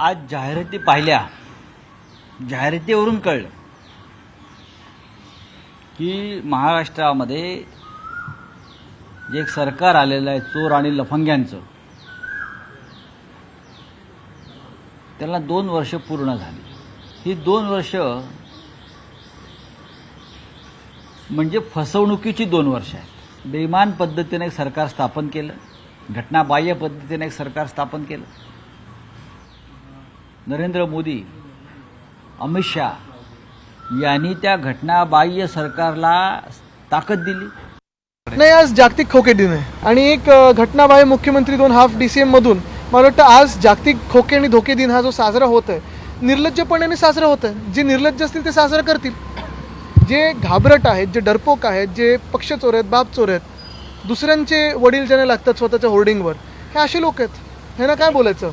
आज जाहिराती पाहिल्या, जाहिरातीवरून कळलं की महाराष्ट्रामध्ये जे एक सरकार आलेलं आहे चोर आणि लफंग्यांचं, त्याला 2 वर्ष पूर्ण झाली. ही 2 वर्ष म्हणजे फसवणुकीची 2 वर्ष आहेत. बेईमान पद्धतीने एक सरकार स्थापन केलं, घटनाबाह्य पद्धतीने एक सरकार स्थापन केलं. नरेंद्र मोदी, अमित शाह यांनी त्या घटनाबाह्य सरकारला ताकद दिली. नाही, आज जागतिक खोके दिन आहे आणि एक घटनाबाह्य मुख्यमंत्री 2 हाफ DCM मधून मला वाटतं आज जागतिक खोके आणि धोके दिन हा जो साजरा होत आहे निर्लज्जपणाने साजरा होत आहे. जे निर्लज्ज असतील ते साजरा करतील, जे घाबरट आहेत, जे डरपोक आहेत, जे पक्ष चोर आहेत, बाप चोर आहेत, दुसऱ्यांचे वडील ज्यांना लागतात स्वतःच्या होर्डिंगवर, हे असे लोक आहेत. ह्यांना काय बोलायचं.